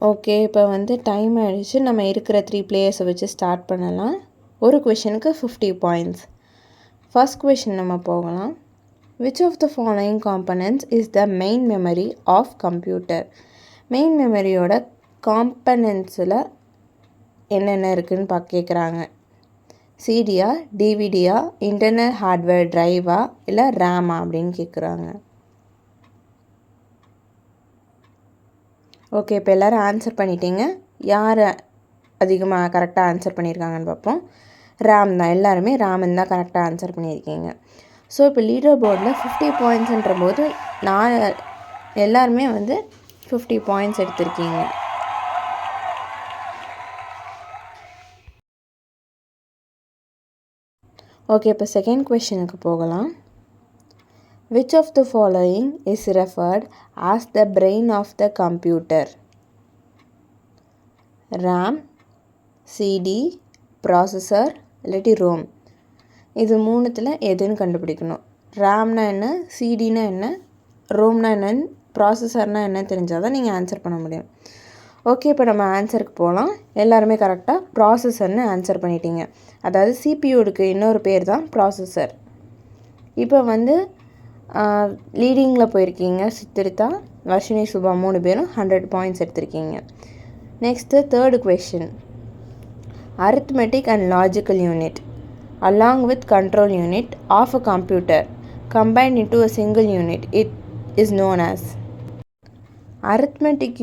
Okay, இப்போ வந்து time ஆகிடுச்சு. நம்ம இருக்கிற 3 பிளேயர்ஸை வச்சு ஸ்டார்ட் பண்ணலாம். ஒரு கொஷனுக்கு 50 பாயிண்ட்ஸ். ஃபர்ஸ்ட் கொஷின் நம்ம போகலாம். Which of the following components is the main memory of computer? Main மெமரியோட காம்பனன்ட்ஸில் என்னென்ன இருக்குதுன்னு கேட்குறாங்க. சிடியா, டிவிடியா, இன்டர்னல் ஹார்ட்வேர் ட்ரைவா, இல்லை ரேமா அப்படின்னு கேட்குறாங்க. ஓகே, இப்போ எல்லோரும் ஆன்சர் பண்ணிட்டீங்க. யார் அதிகமாக கரெக்டாக ஆன்சர் பண்ணியிருக்காங்கன்னு பார்ப்போம். ரேம் தான், எல்லாருமே ரேம்னு தான் கரெக்டாக ஆன்சர் பண்ணியிருக்கீங்க. ஸோ இப்போ லீடர் போர்டில் 50 பாயிண்ட்ஸுன்ற போது எல்லாருமே வந்து 50 பாயிண்ட்ஸ் எடுத்திருக்கீங்க. ஓகே, இப்போ செகண்ட் கொஷனுக்கு போகலாம். Which of the following is referred as the brain of the computer? RAM, CD, processor, இல்லாட்டி ரோம். இது மூணுத்தில் எதுன்னு கண்டுபிடிக்கணும். ரேம்னா என்ன, சிடினா என்ன, ரோம்னா என்னன்னு, ப்ராசஸர்னால் என்னன்னு தெரிஞ்சால் தான் நீங்கள் ஆன்சர் பண்ண முடியும். ஓகே, இப்போ நம்ம ஆன்சருக்கு போகலாம். எல்லாருமே கரெக்டாக ப்ராசஸர்னு ஆன்சர் பண்ணிட்டீங்க. அதாவது சிபியூடுக்கு இன்னொரு பேர் தான் ப்ராசஸர். இப்போ வந்து லீடிங்கில் போயிருக்கீங்க சித்திரிதா, வர்ஷினி, சுபா 3 பேரும் 100 பாயிண்ட்ஸ் எடுத்திருக்கீங்க. Next third question. Arithmetic and logical unit along with control unit of a computer combined into a single unit, it is known as. arithmetic,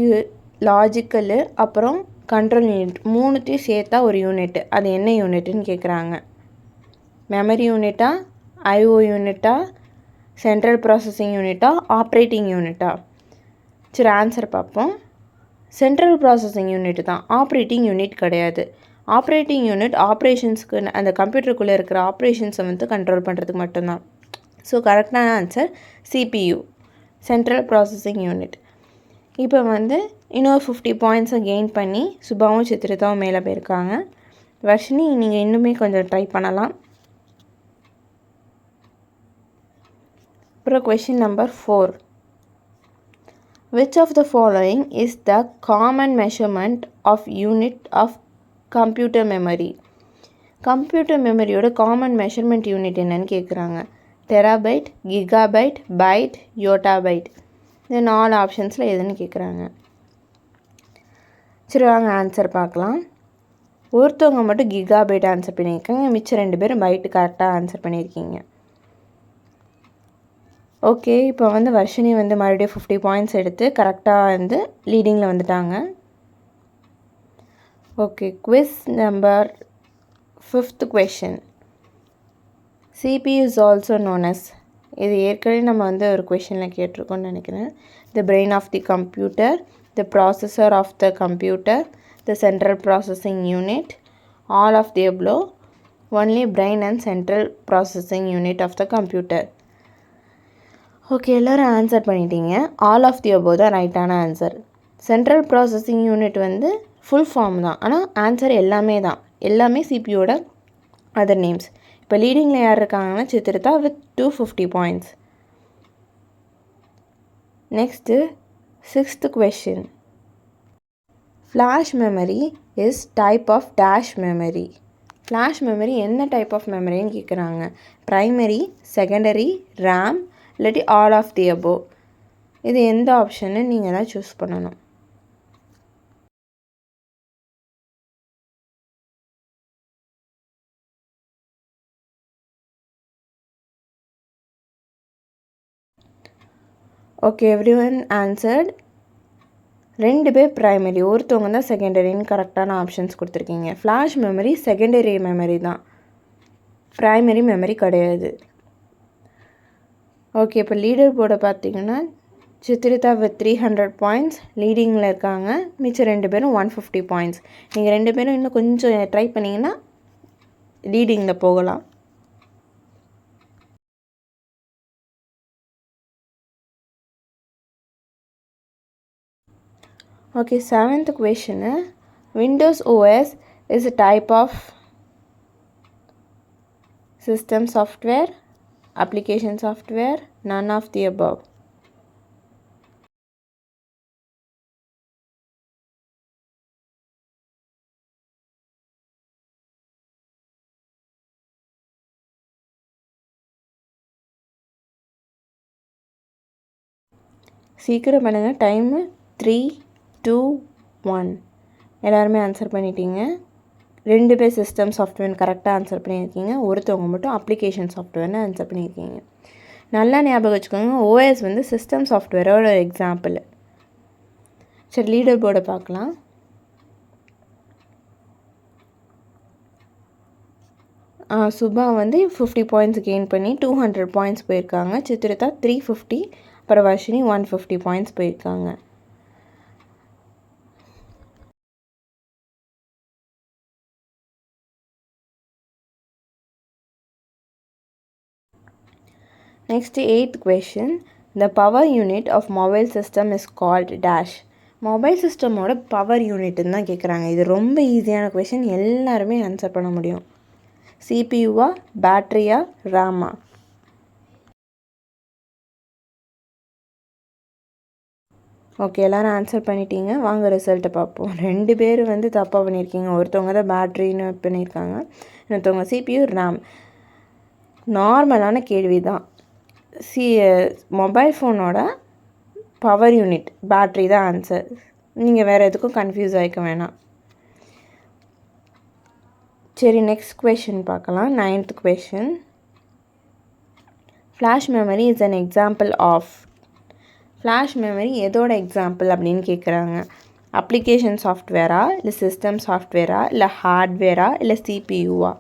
logical அப்புறம் கண்ட்ரோல் யூனிட் மூணுத்தையும் சேர்த்தா ஒரு யூனிட். அது என்ன யூனிட்னு கேட்குறாங்க. மெமரி யூனிட்டா, ஐஓ யூனிட்டா, சென்ட்ரல் ப்ராசஸிங் யூனிட்டா, ஆப்ரேட்டிங் யூனிட்டா? சரி, ஆன்சர் பார்ப்போம். சென்ட்ரல் ப்ராசஸிங் யூனிட் தான், ஆப்ரேட்டிங் யூனிட் கிடையாது. ஆப்ரேட்டிங் யூனிட் ஆப்ரேஷன்ஸ்க்கு, அந்த கம்ப்யூட்டருக்குள்ளே இருக்கிற ஆப்ரேஷன்ஸை வந்து கண்ட்ரோல் பண்ணுறதுக்கு மட்டும்தான். ஸோ கரெக்டான answer CPU, central processing unit. இப்போ வந்து இன்னொரு 50 பாயிண்ட்ஸை கெயின் பண்ணி சுபாவும் சித்திரிதாவும் மேலே போயிருக்காங்க. வர்ஷினி, நீங்கள் இன்னுமே கொஞ்சம் ட்ரை பண்ணலாம். அப்புறம் question number 4. Which of the following is the common measurement of unit of computer memory? Computer மெமரியோட காமன் மெஷர்மெண்ட் யூனிட் என்னன்னு கேட்குறாங்க. Terabyte, gigabyte, byte, yottabyte. இந்த 4 ஆப்ஷன்ஸில் எதுன்னு கேட்குறாங்க. சரி, வாங்க ஆன்சர் பார்க்கலாம். ஒருத்தவங்க மட்டும் கிகாபைட் ஆன்சர் பண்ணியிருக்காங்க, மிச்சம் 2 பேரும் பைட்டு கரெக்டாக ஆன்சர் பண்ணியிருக்கீங்க. ஓகே, இப்போ வந்து வர்ஷினி வந்து மறுபடியும் 50 பாயிண்ட்ஸ் எடுத்து கரெக்டாக வந்து லீடிங்கில் வந்துட்டாங்க. Okay, quiz number 5th question. CPU is also known as. இது ஏற்கனவே நம்ம வந்து ஒரு கொஷனில் கேட்டிருக்கோம்னு நினைக்கிறேன். The brain of the computer, the processor of the computer, the central processing unit, all of the above, only brain and central processing unit of the computer. Okay, எல்லோரும் answer பண்ணிட்டீங்க. ஆல் ஆஃப் தி அபோவ் தான் ரைட்டான answer. Central processing unit வந்து full form தான், ஆனால் answer எல்லாமே தான், எல்லாமே சிபியோட அதர் நேம்ஸ். இப்போ லீடிங்கில் யார் இருக்காங்கன்னா Chithritha with 250 points. Next 6th question. Flash memory is type of dash memory. Flash memory என்ன டைப் ஆஃப் மெமரின்னு கேட்குறாங்க. ப்ரைமரி, செகண்டரி, ரேம், இல்லாட்டி ஆல் ஆஃப் தி அபோவ். இது எந்த ஆப்ஷன்னு நீங்கள் தான் சூஸ் பண்ணணும். Okay, every one answered. 2 பேர் ப்ரைமரி, ஒருத்தவங்க தான் செகண்டரின்னு கரெக்டான ஆப்ஷன்ஸ் கொடுத்துருக்கீங்க. ஃப்ளாஷ் மெமரி செகண்டரி மெமரி தான், ப்ரைமரி மெமரி கிடையாது. ஓகே, இப்போ லீடர் போர்டை பார்த்தீங்கன்னா சித்திரிதா வித் 300 பாயிண்ட்ஸ் லீடிங்கில் இருக்காங்க. மிச்சம் 2 பேரும் 150 பாயிண்ட்ஸ். நீங்கள் 2 பேரும் இன்னும் கொஞ்சம் ட்ரை பண்ணிங்கன்னா லீடிங்கில் போகலாம். Okay, 7th question. Windows OS is a type of system software, application software, none of the above. சீக்கிரம் பண்ணுங்கள். டைமு 3, 2, 1. எல்லாருமே ஆன்சர் பண்ணிட்டீங்க. 2 பேர் சிஸ்டம் சாஃப்ட்வேர்னு கரெக்டாக ஆன்சர் பண்ணியிருக்கீங்க. ஒருத்தவங்க மட்டும் அப்ளிகேஷன் சாஃப்ட்வேர்னு ஆன்சர் பண்ணியிருக்கீங்க. நல்லா ஞாபகம் வச்சுக்கோங்க, ஓஎஸ் வந்து சிஸ்டம் சாஃப்ட்வேரோட எக்ஸாம்பிள். சரி, லீடர் போர்டை பார்க்கலாம். சுபா வந்து 50 பாயிண்ட்ஸ் கெயின் பண்ணி 200 பாயிண்ட்ஸ் போயிருக்காங்க. சித்ரிதா 350, அப்புறம் வர்ஷினி 150 பாயிண்ட்ஸ் போயிருக்காங்க. Next, 8th question. The power unit of mobile system is called dash. Mobile சிஸ்டமோட பவர் யூனிட்னு தான் கேட்குறாங்க. இது ரொம்ப ஈஸியான கொஷின், எல்லாருமே ஆன்சர் பண்ண முடியும். சிபியூவா, பேட்ரியா, ரேமா? ஓகே, எல்லோரும் ஆன்சர் பண்ணிட்டீங்க. வாங்க ரிசல்ட்டை பார்ப்போம். 2 பேர் வந்து தப்பாக பண்ணியிருக்கீங்க. ஒருத்தவங்க தான் பேட்ரின்னு பண்ணியிருக்காங்க, இன்னொருத்தவங்க சிபியூ, ரேம். நார்மலான கேள்வி தான். மொபைல் ஃபோனோட பவர் யூனிட் பேட்ரி தான் ஆன்சர். நீங்கள் வேறு எதுக்கும் கன்ஃபியூஸ் ஆகிக்க வேணாம். சரி, நெக்ஸ்ட் கொஷின் பார்க்கலாம். 9th question. Flash memory is an example of. Flash memory எதோட எக்ஸாம்பிள் அப்படின்னு கேட்குறாங்க. அப்ளிகேஷன் சாஃப்ட்வேரா, இல்லை சிஸ்டம் சாஃப்ட்வேரா, இல்லை ஹார்ட்வேரா, இல்லை சிபியூவா?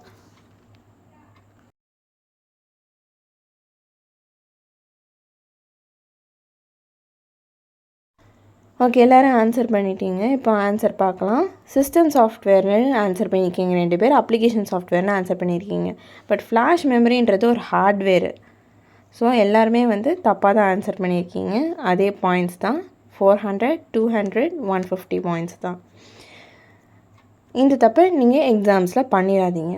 ஓகே, எல்லோரும் ஆன்சர் பண்ணிட்டீங்க. இப்போ ஆன்சர் பார்க்கலாம். சிஸ்டம் சாஃப்ட்வேர்னு ஆன்சர் பண்ணியிருக்கீங்க 2 பேர், அப்ளிகேஷன் சாஃப்ட்வேர்னு ஆன்சர் பண்ணியிருக்கீங்க. பட் ஃப்ளாஷ் மெமரின்றது ஒரு ஹார்ட்வேரு. ஸோ எல்லாருமே வந்து தப்பாக தான் ஆன்சர் பண்ணியிருக்கீங்க. அதே பாயிண்ட்ஸ் தான், 400, 200, 150 பாயிண்ட்ஸ் தான். இந்த தப்பை நீங்கள் எக்ஸாம்ஸில் பண்ணிடாதீங்க.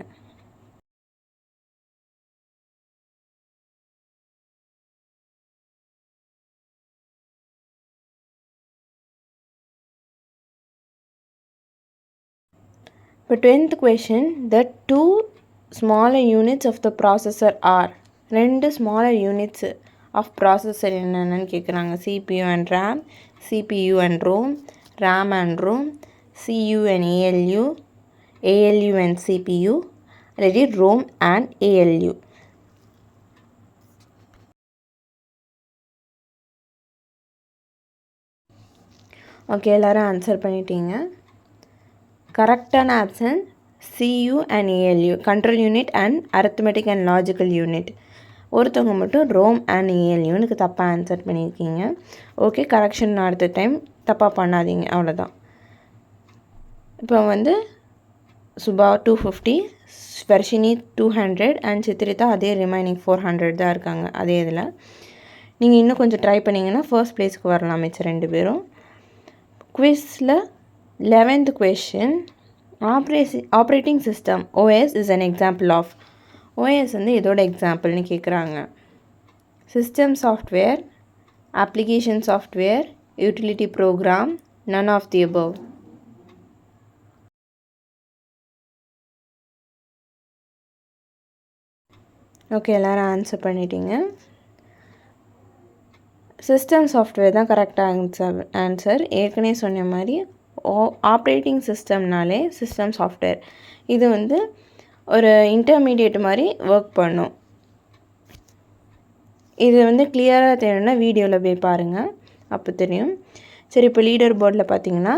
இப்போ 10th question. The 2 smaller units of the processor are. 2 smaller units of processor என்னென்னு கேட்குறாங்க. CPU and RAM, CPU and ROM, RAM and ROM, CU and ALU, ALU and CPU, அல்லது ROM and ALU. ஓகே, எல்லோரும் answer பண்ணிட்டீங்க. கரெக்டான option CU and ALU, control unit and arithmetic and logical unit. ஒருத்தவங்க மட்டும் ROM and ALUனுக்கு தப்பாக answer பண்ணியிருக்கீங்க. Okay, correction அடுத்த time தப்பாக பண்ணாதீங்க, அவ்வளோதான். இப்போ வந்து சுபா 250, வர்ஷினி 200 அண்ட் சித்ரிதா அதே ரிமைனிங் 400 தான் இருக்காங்க அதே இதில். நீங்கள் இன்னும் கொஞ்சம் ட்ரை பண்ணிங்கன்னா ஃபர்ஸ்ட் ப்ளேஸ்க்கு வரலாம் மிச்சம் 2 பேரும். குவிஸில் 11th question. Operating system OS is an example of. OS வந்து இதோட எக்ஸாம்பிள்னு கேட்குறாங்க. System software, application software, utility program, none of the above. Okay, எல்லோரும் ஆன்சர் பண்ணிட்டீங்க. சிஸ்டம் சாஃப்ட்வேர் தான் கரெக்டாக ஆன்சர். ஏற்கனவே சொன்ன மாதிரி ஆப்ரேட்டிங் சிஸ்டம்னாலே சிஸ்டம் சாஃப்ட்வேர். இது வந்து ஒரு இன்டர்மீடியேட் மாதிரி ஒர்க் பண்ணும். இது வந்து கிளியராக தெரியணும்னா வீடியோவில் போய் பாருங்கள், அப்போ தெரியும். சரி, இப்போ லீடர் போர்டில் பார்த்தீங்கன்னா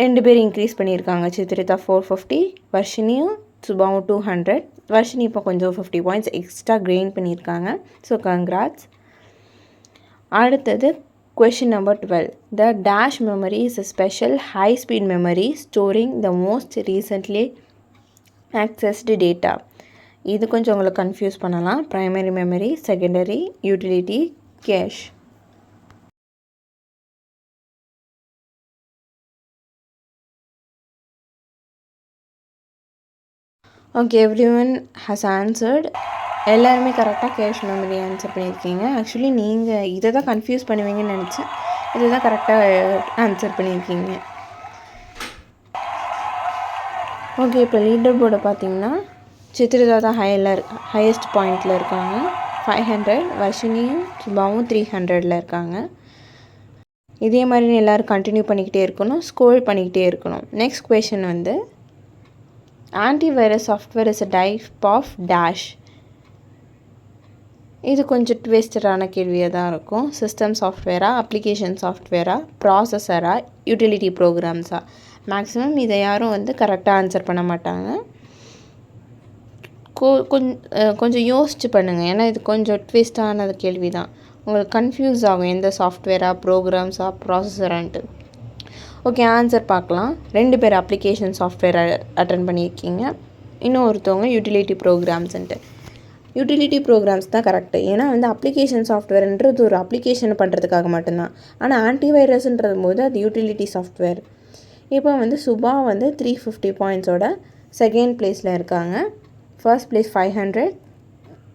2 பேர் இன்க்ரீஸ் பண்ணியிருக்காங்க. சித்ரிதா 450, வர்ஷினியும் சுபாவும் 200. வர்ஷினி இப்போ கொஞ்சம் 50 பாயிண்ட்ஸ் எக்ஸ்ட்ரா கெயின் பண்ணியிருக்காங்க. So congrats. அடுத்தது question number 12. The dash memory is a special high-speed memory storing the most recently accessed data. இது கொஞ்சம் உங்களை கன்ஃபியூஸ் பண்ணலாம். Primary memory, secondary, utility, cash. Okay, everyone has answered. எல்லாருமே கரெக்டாக cache memory answer பண்ணியிருக்கீங்க. Actually நீங்கள் இதை தான் கன்ஃபியூஸ் பண்ணுவீங்கன்னு நினச்சேன். இதை தான் கரெக்டாக ஆன்சர் பண்ணியிருக்கீங்க. ஓகே, இப்போ லீடர் போர்டை பார்த்தீங்கன்னா சித்ரிதா தான் ஹையஸ்ட் பாயிண்டில் இருக்காங்க, 500. வர்ஷினியும் சுபாவும் 300 இருக்காங்க. இதே மாதிரி எல்லோரும் கண்டினியூ பண்ணிக்கிட்டே இருக்கணும், ஸ்கோர் பண்ணிக்கிட்டே இருக்கணும். நெக்ஸ்ட் கொஷின் வந்து antivirus software is a type of dash. இது கொஞ்சம் ட்விஸ்டடான கேள்வியாக தான் இருக்கும். சிஸ்டம் சாஃப்ட்வேரா, அப்ளிகேஷன் சாஃப்ட்வேரா, ப்ராசஸரா, யூட்டிலிட்டி ப்ரோக்ராம்ஸா? மேக்ஸிமம் இதை யாரும் வந்து கரெக்டாக ஆன்சர் பண்ண மாட்டாங்க. கொஞ்சம் யோசிச்சு பண்ணுங்கள், ஏன்னா இது கொஞ்சம் ட்விஸ்டானது கேள்வி தான். உங்களுக்கு கன்ஃபியூஸ் ஆகும் எந்த சாஃப்ட்வேரா, ப்ரோக்ராம்ஸா, ப்ராசஸரான்ட்டு. ஓகே, ஆன்சர் பார்க்கலாம். 2 பேர் அப்ளிகேஷன் சாஃப்ட்வேர் அட்டன் பண்ணியிருக்கீங்க, இன்னொருத்தவங்க யூட்டிலிட்டி ப்ரோக்ராம்ஸ்ன்ட்டு. யூட்டிலிட்டி ப்ரோக்ராம்ஸ் தான் கரெக்டு. ஏன்னா வந்து அப்ளிகேஷன் சாஃப்ட்வேர்ன்றது ஒரு அப்ளிகேஷனை பண்ணுறதுக்காக மட்டும்தான். ஆனால் ஆன்டிவைரஸ்ன்றது போது அது யூட்டிலிட்டி சாஃப்ட்வேர். இப்போ வந்து சுபா வந்து 350 பாயிண்ட்ஸோட செகண்ட் ப்ளேஸில் இருக்காங்க. First place 500,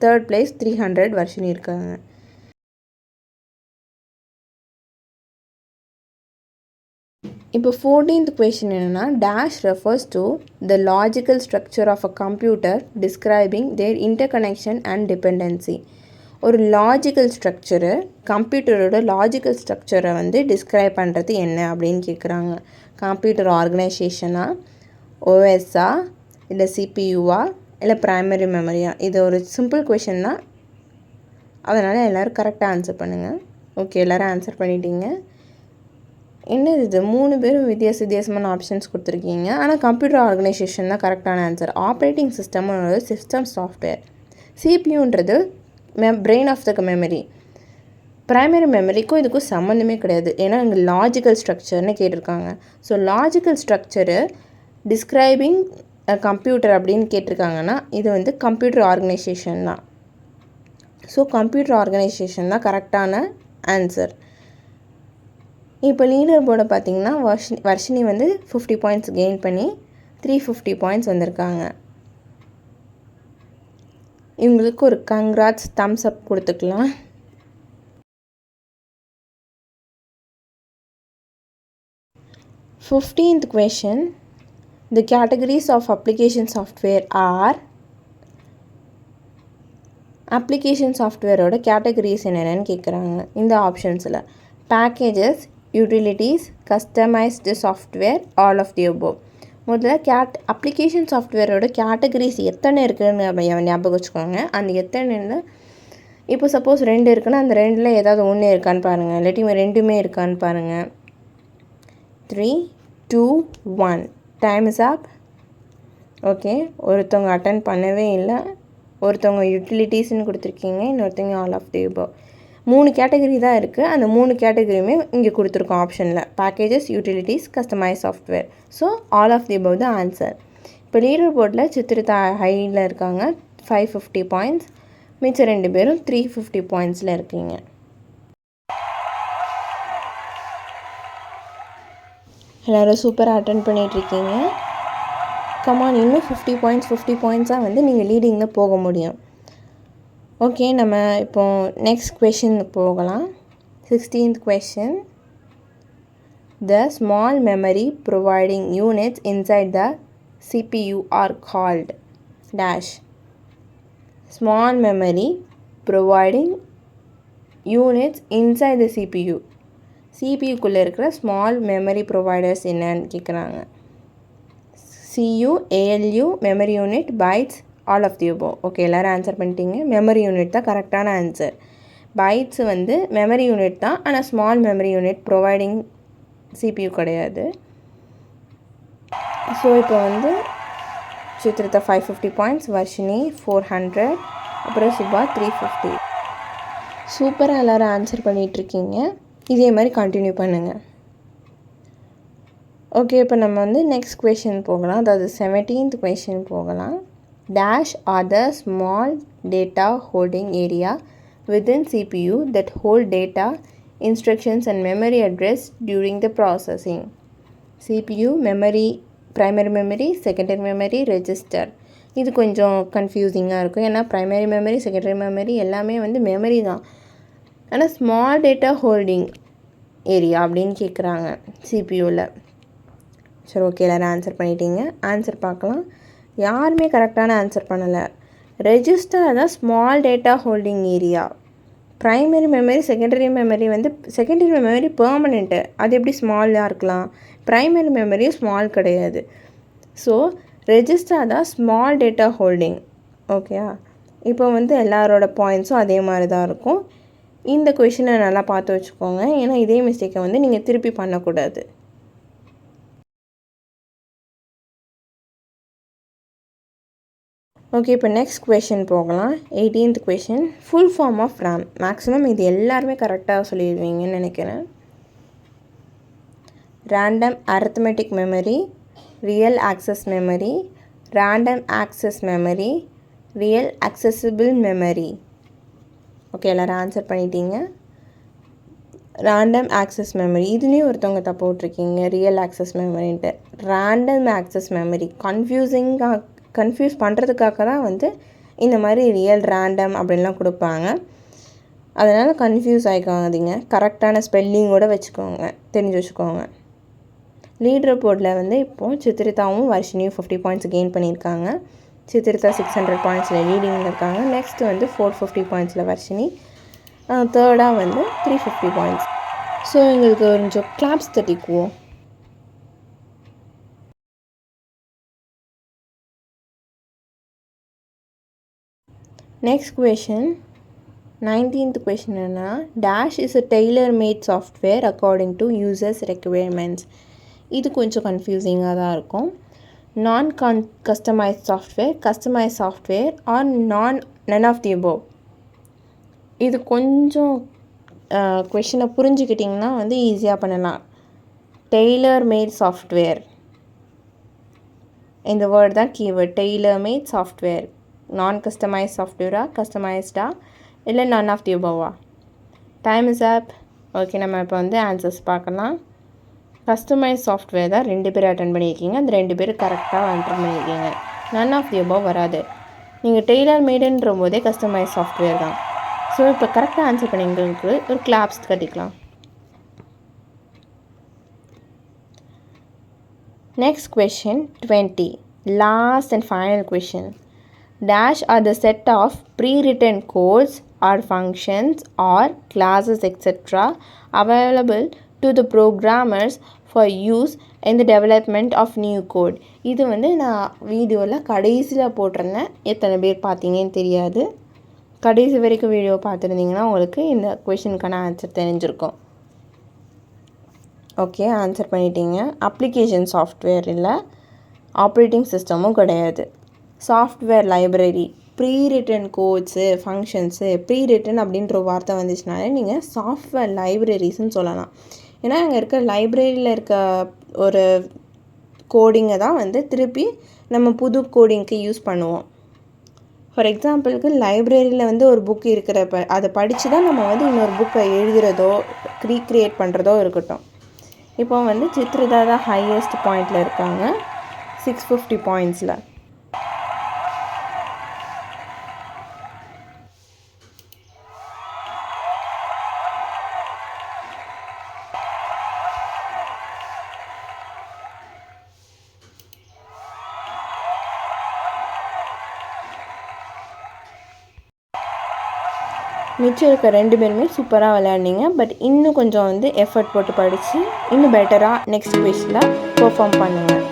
third place 300 Varshini இருக்காங்க. இப்போ 14th கொஷின் என்னென்னா, dash refers to the logical structure of a computer describing their interconnection and dependency. ஒரு லாஜிக்கல் ஸ்ட்ரக்சரு, கம்ப்யூட்டரோட லாஜிக்கல் ஸ்ட்ரக்சரை வந்து டிஸ்கிரைப் பண்ணுறது என்ன அப்படின்னு கேட்குறாங்க. கம்ப்யூட்டர் ஆர்கனைசேஷனா, ஓஎஸ்ஸா, இல்லை சிபியூவா, இல்லை ப்ரைமரி மெமரியா? இது ஒரு சிம்பிள் கொஷின் தான், அதனால் எல்லோரும் கரெக்டாக ஆன்சர் பண்ணுங்கள். ஓகே, எல்லோரும் ஆன்சர் பண்ணிட்டீங்க. என்னது இது, 3 பேரும் வித்தியாசமான ஆப்ஷன்ஸ் கொடுத்துருக்கீங்க. ஆனால் கம்ப்யூட்டர் ஆர்கனைசேஷன் தான் கரெக்டான ஆன்சர். ஆப்ரேட்டிங் சிஸ்டம்ன்றது சிஸ்டம் சாஃப்ட்வேர். சிபியூன்றது brain of the memory. Primary மெமரிக்கும் இதுக்கும் சம்மந்தமே கிடையாது, ஏன்னா இங்கே லாஜிக்கல் ஸ்ட்ரக்சர்னு கேட்டிருக்காங்க. So logical structure describing computer அப்படின்னு கேட்டிருக்காங்கன்னா இது வந்து கம்ப்யூட்டர் ஆர்கனைசேஷன் தான். ஸோ கம்ப்யூட்டர் ஆர்கனைசேஷன் தான் கரெக்டான ஆன்சர். இப்போ லீடர் போர்டை பார்த்திங்கன்னா வர்ஷினி வந்து 50 பாயிண்ட்ஸ் கெயின் பண்ணி 350 பாயிண்ட்ஸ் வந்திருக்காங்க. இவங்களுக்கு ஒரு கங்க்ராட்ஸ், தம்ஸ் அப் கொடுத்துக்கலாம். Fifteenth question. The categories of application software are. Application சாஃப்ட்வேரோட கேட்டகரிஸ் என்னென்னு கேட்குறாங்க இந்த ஆப்ஷன்ஸில். Packages, utilities, customised software, all of the above. முதல்ல அப்ளிகேஷன் சாஃப்ட்வேரோட கேட்டகரிஸ் எத்தனை இருக்குதுன்னு ஞாபகம் வச்சுக்கோங்க. அந்த எத்தனைன்னு இப்போ சப்போஸ் 2 இருக்குன்னா அந்த 2ல் ஏதாவது ஒன்று இருக்கான்னு பாருங்கள், இல்லாட்டி 2மே இருக்கான்னு பாருங்கள். 3, 2, 1 டைம் இஸ் அப். ஓகே, ஒருத்தவங்க அட்டன் பண்ணவே இல்லை, ஒருத்தவங்க யூட்டிலிட்டிஸ்ன்னு கொடுத்துருக்கீங்க, இன்னொருத்தவங்க all of the above. 3 category தான் இருக்குது, அந்த 3 கேட்டகரியுமே இங்கே கொடுத்துருக்கோம் ஆப்ஷனில். Packages, utilities, customize software. So all of the above தான் ஆன்சர். இப்போ லீடர் போர்டில் சித்திரதா ஹையில் இருக்காங்க, 550 பாயிண்ட்ஸ். மிச்சம் 2 பேரும் 350 பாயிண்ட்ஸில் இருக்கீங்க. எல்லோரும் சூப்பராக அட்டன் பண்ணிகிட்ருக்கீங்க. கமான், இன்னும் 50 பாயிண்ட்ஸாக வந்து நீங்கள் லீடிங்கில் போக முடியும். ஓகே, நம்ம இப்போது நெக்ஸ்ட் கொஷின் போகலாம். 16th question. The small memory providing units inside the CPU are called dash. Small memory providing units inside the CPU. சிபியூக்குள்ளே இருக்கிற ஸ்மால் மெமரி ப்ரொவைடர்ஸ் என்னன்னு கேட்குறாங்க. CU, ALU, memory unit, bytes, all of the above. Okay, எல்லோரும் answer பண்ணிட்டீங்க. Memory unit தான் கரெக்டான answer. Bytes வந்து memory unit தான், ஆனால் small memory unit providing CPU கிடையாது. ஸோ இப்போ வந்து சித்ரிதா 550 பாயிண்ட்ஸ், வர்ஷினி 400, அப்புறம் சுபா 350. சூப்பராக எல்லோரும் ஆன்சர் பண்ணிகிட்ருக்கீங்க. இதே மாதிரி கண்டினியூ பண்ணுங்கள். ஓகே, இப்போ நம்ம வந்து நெக்ஸ்ட் கொஷின் போகலாம், அதாவது 17th கொஷின் போகலாம். Dash R the small data holding area within CPU that hold data, instructions and memory address during the processing. CPU, memory, primary memory, secondary memory, register. இது கொஞ்சம் கன்ஃபியூசிங்காக இருக்கும், ஏன்னா ப்ரைமரி மெமரி, செகண்டரி மெமரி எல்லாமே வந்து memory தான். ஆனால் small data holding area அப்படின்னு கேட்குறாங்க சிபியூவில். சரி, ஓகே, எல்லோரும் ஆன்சர் பண்ணிட்டீங்க. ஆன்சர் பார்க்கலாம். யாருமே கரெக்டான ஆன்சர் பண்ணலை. ரெஜிஸ்டர் தான் small data holding area. Primary memory secondary memory வந்து செகண்டரி மெமரி பெர்மனெண்ட்டு, அது எப்படி ஸ்மாலாக இருக்கலாம்? ப்ரைமரி மெமரியும் ஸ்மால் கிடையாது. ஸோ ரெஜிஸ்டர் தான் ஸ்மால் டேட்டா ஹோல்டிங். ஓகேயா? இப்போ வந்து எல்லாரோட பாயிண்ட்ஸும் அதே மாதிரி தான் இருக்கும். இந்த கொஷினை நல்லா பார்த்து வச்சுக்கோங்க, ஏன்னா இதே மிஸ்டேக்கை வந்து நீங்கள் திருப்பி பண்ணக்கூடாது. ஓகே, இப்போ நெக்ஸ்ட் கொஷின் போகலாம். 18th question, full form of RAM. Maximum இது எல்லாருமே கரெக்டாக சொல்லிடுவீங்கன்னு நினைக்கிறேன். Random arithmetic memory, real access memory, random access memory, real accessible memory. Okay, எல்லோரும் ஆன்சர் பண்ணிட்டீங்க. ரேண்டம் ஆக்சஸ் மெமரி, இதுலேயும் ஒருத்தவங்க தப்பு போட்டிருக்கீங்க, ரியல் ஆக்சஸ் மெமரின்ட்டு. ரேண்டம் ஆக்சஸ் மெமரி கன்ஃபியூஸ் பண்ணுறதுக்காக தான் வந்து இந்த மாதிரி ரியல் ரேண்டம் அப்படின்லாம் கொடுப்பாங்க. அதனால் கன்ஃபியூஸ் ஆகிக்காதீங்க, கரெக்டான ஸ்பெல்லிங்கோடு வச்சுக்கோங்க, தெரிஞ்சு வச்சுக்கோங்க. லீட் ரிப்போர்ட்டில் வந்து இப்போது சித்ரிதாவும் வர்ஷினியும் 50 பாயிண்ட்ஸ் கெயின் பண்ணியிருக்காங்க. சித்ரிதா 600 பாயிண்ட்ஸில் லீடிங்கில் இருக்காங்க. நெக்ஸ்ட்டு வந்து 450 பாயிண்ட்ஸில் வர்ஷினி, தேர்டாக வந்து 350 பாயிண்ட்ஸ். ஸோ எங்களுக்கு கொஞ்சம் கிளாப்ஸ் தட்டிக்குவோம். நெக்ஸ்ட் கொஷின், 19th கொஷின் என்னன்னா, dash is a tailor made software according to users requirements. இது கொஞ்சம் கன்ஃபியூசிங்காக தான் இருக்கும். Non customise software, customise software or none of the above. இது கொஞ்சம் கொஷினை புரிஞ்சுக்கிட்டிங்கன்னா வந்து ஈஸியாக பண்ணலாம். டெய்லர் மேட் சாஃப்ட்வேர், இந்த வேர்ட் தான் keyword. Tailor made software, non customise சாஃப்ட்வேரா, கஸ்டமைஸ்டா, இல்லை none of the above-ஆ? Time is up. ஓகே, நம்ம இப்போ வந்து ஆன்சர்ஸ் பார்க்கலாம். கஸ்டமைஸ் சாஃப்ட்வேர் தான் 2 பேர் அட்டன் பண்ணியிருக்கீங்க, அந்த 2 பேர் கரெக்டாக அட்டன் பண்ணியிருக்கீங்க. none of the above வராது. நீங்கள் டெய்லர் மேடுன்ற போதே கஸ்டமைஸ் சாஃப்ட்வேர் தான். ஸோ இப்போ கரெக்டாக ஆன்சர் பண்ணிங்களுக்கு ஒரு கிளாப்ஸ் கட்டிக்கலாம். Next question 20, last and final question. Dash are the set of pre-written codes or functions or classes etc. available to the programmers for use in the development of new code. இது வந்து நான் வீடியோவில் கடைசியில் போட்டிருந்தேன், எத்தனை பேர் பார்த்தீங்கன்னு தெரியாது. கடைசி வரைக்கும் வீடியோ பார்த்துருந்தீங்கன்னா உங்களுக்கு இந்த கொஷினுக்கான ஆன்சர் தெரிஞ்சிருக்கும். ஓகே, ஆன்சர் பண்ணிட்டீங்க. அப்ளிகேஷன் சாஃப்ட்வேர் இல்லை, ஆப்ரேட்டிங் சிஸ்டமும் கிடையாது. Software library, pre written codes, functions, pre written அப்படின்ற வார்த்தை வந்துச்சுனாலே நீங்கள் சாஃப்ட்வேர் லைப்ரரிஸ்ன்னு சொல்லலாம். ஏன்னா அங்கே இருக்க லைப்ரரியில் இருக்க ஒரு கோடிங்கை தான் வந்து திருப்பி நம்ம புது கோடிங்க்கு யூஸ் பண்ணுவோம். ஃபார் எக்ஸாம்பிளுக்கு லைப்ரரியில் வந்து ஒரு புக் இருக்கிறப்ப அதை படித்து தான் நம்ம வந்து இன்னொரு புக்கை எழுதுகிறதோ ரீக்ரியேட் பண்ணுறதோ இருக்கட்டும். இப்போ வந்து சித்ரிதா தான் ஹையஸ்ட் பாயிண்டில் இருக்காங்க, 650 பாயிண்ட்ஸில். மிச்சம் இருக்க 2 பேருமே சூப்பராக விளையாண்டிங்க. பட் இன்னும் கொஞ்சம் வந்து எஃபர்ட் போட்டு படித்து இன்னும் பெட்டராக நெக்ஸ்ட் குவிஸில் பெர்ஃபார்ம் பண்ணுங்கள்.